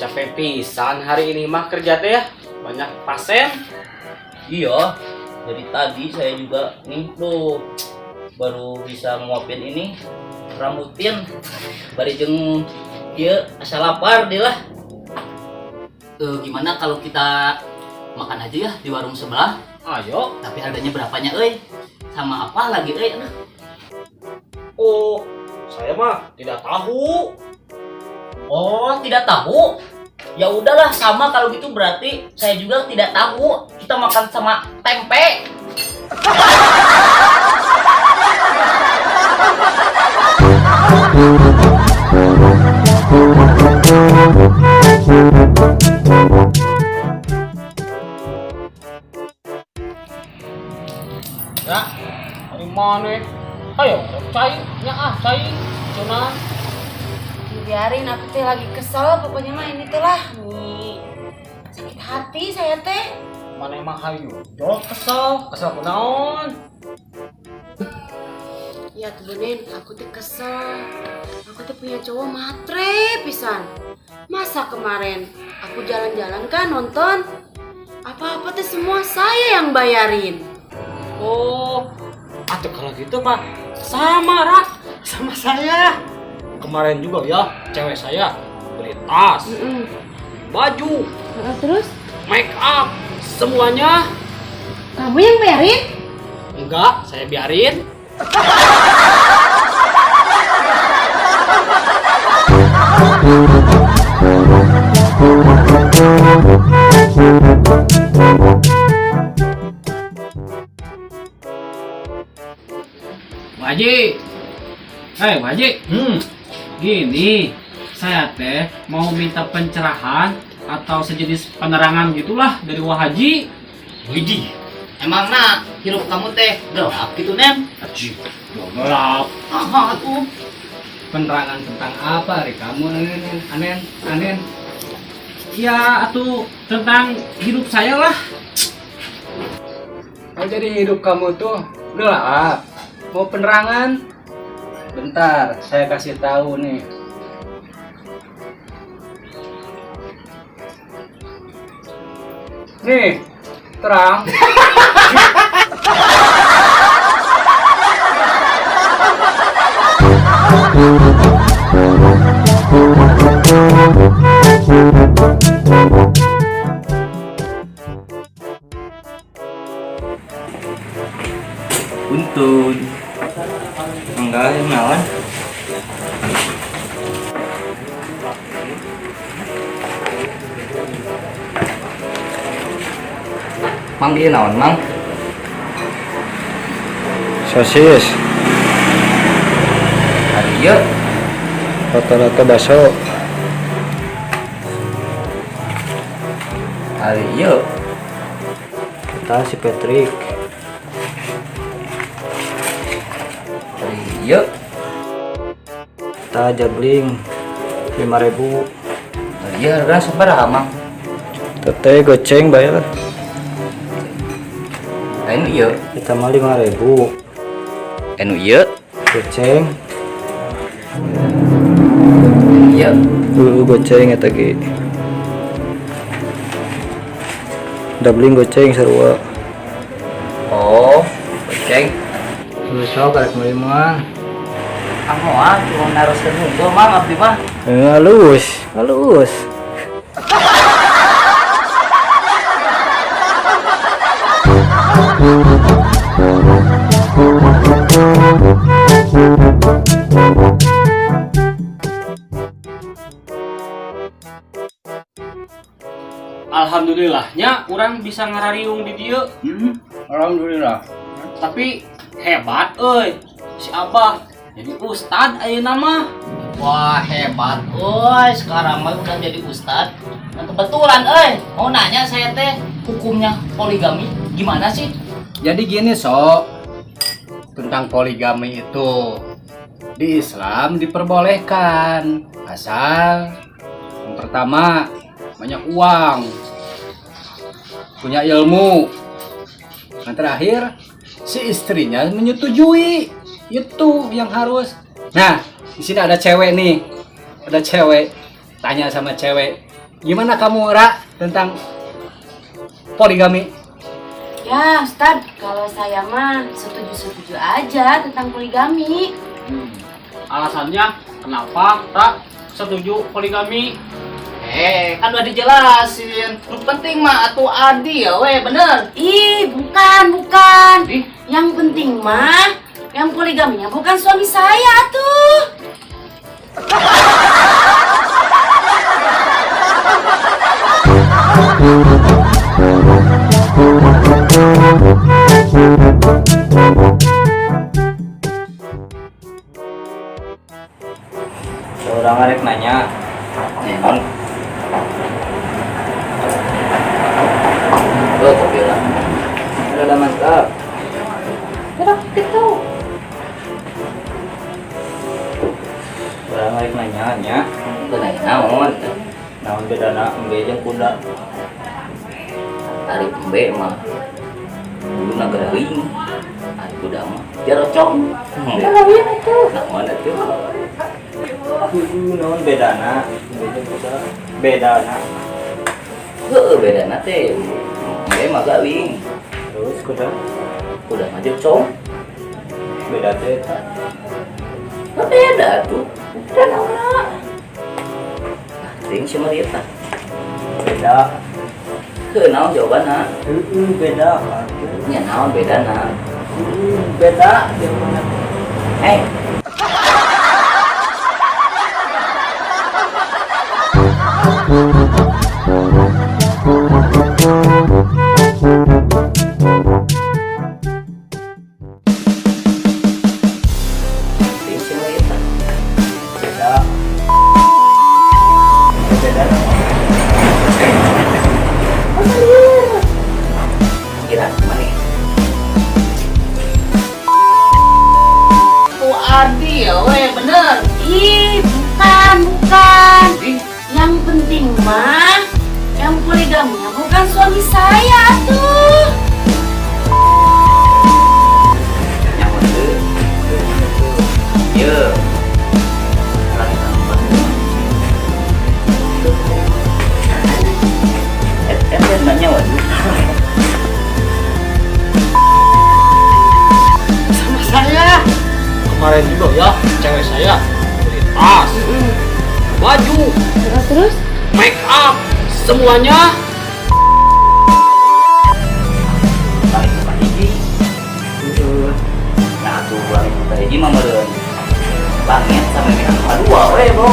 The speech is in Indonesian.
capek pisan hari ini mah kerja teh ya. Banyak pasien. Iya, dari tadi saya juga nih loh baru bisa nguapin ini rambutin bari jeng dia asal lapar dia lah. Gimana kalau kita makan aja ya di warung sebelah? Ayo. Tapi harganya berapanya sama apa lagi aduh. Oh, saya mah tidak tahu. Oh, tidak tahu? Ya udahlah sama kalau gitu berarti saya juga tidak tahu. Kita makan sama tempe. Ya, dari mana? Ayo, cai, ya cai, cuman. Biarin aku teh lagi kesel pokoknya mah ini teh lah nih sakit hati saya teh. Mana emang hayu? Jok kesel kunaon? Ya tuh bener aku teh kesel. Aku teh punya cowok matre pisan. Masa kemarin aku jalan-jalan kan nonton apa-apa teh semua saya yang bayarin. Oh, atau kalau gitu Pak, sama Ra, sama saya. Kemarin juga ya, cewek saya beli tas, baju, Terus make up, semuanya. kamu yang bayarin? Enggak, saya biarin. Wajib, Wajib, gini, saya teh mau minta pencerahan atau sejenis penerangan gitulah dari Wahaji. Widih, emang nak hirup kamu teh gelap gitu nem? Haji, gelap. Aha tuh. Penerangan tentang apa, Ri? Kamu anen? Ya, atuh tentang hidup saya lah. Oh jadi hidup kamu tuh gelap. Mau penerangan? Bentar, saya kasih tahu nih. Nih, terang. Untun. Enggak yang nawan. Mang dia nawan mang. Sosis, Adieu. rata-rata bakso. Adieu. Kita si Patrick. Adieu. Kita jabling 5.000. Adieu harga sabaraha mang? Teteh goceng bayar. Anu ieu. Kita mah 5.000. Anu ieu. Goceng. Ieu. Goceng eta ge. Dabling goceng sarua. Oh, ceng. Terus sok karek meuli mah. Moal cuma naroskeun hungkul mang abdi mah. Halus. Alhamdulillahnya orang bisa ngarariung di dia. Alhamdulillah. Tapi hebat si Abah jadi ustad ayeuna mah. Wah hebat, sekarang mah udah jadi ustad. Dan kebetulan, mau nanya saya teh hukumnya poligami gimana sih? Jadi gini sok, tentang poligami itu di Islam diperbolehkan asal yang pertama banyak uang, punya ilmu, yang terakhir si istrinya menyetujui. Itu yang harus. Nah, di sini ada cewek nih. Ada cewek. Tanya sama cewek. Gimana kamu, Ra, tentang poligami? Ya, Ustad, kalau saya mah setuju-setuju aja tentang poligami. Alasannya kenapa tak setuju poligami? Kan udah dijelasin. Yang penting mah atuh adi ya weh, bener. Ih, bukan. Ih. Yang penting mah, yang poligaminya bukan suami saya tuh. Orang arek nanya. Non. Kopi lah. Udah mantap. Gerak gitu. Orang arek nanya. Nanya naon? Naon bedana embe jeung kuda? Ari embe mah dulu nagrawing. Ari kuda mah jarocong. Nagrawing itu. Naon atuh? Naon bedana? Bedana. Heuh, bedana teh. Embe mah gawing. Terus kuda mah jarocong. Beda teh. Beda tuh. Beda naon? Ting sama dia tah. Beda. Heuh, naon jawabanna? Beda. Nya naon bedana? Beda jawabanna. Ting sama dia tah. Beda. Beda naon? Kira mana? Tuh Ardi ya, weh bener. Ih, bukan. Yang penting mah, yang poligaminya bukan suami saya tuh. Nyaman deh. Iya. Lagi tambah. Nggak nyaman. Sama saya. Kemarin juga ya, cewek saya beli tas, baju, Terus? make up, semuanya. Paling depan hiji. Nah tuh paling depan hiji mah meureun. Langit sampai dengan kedua, weh bro.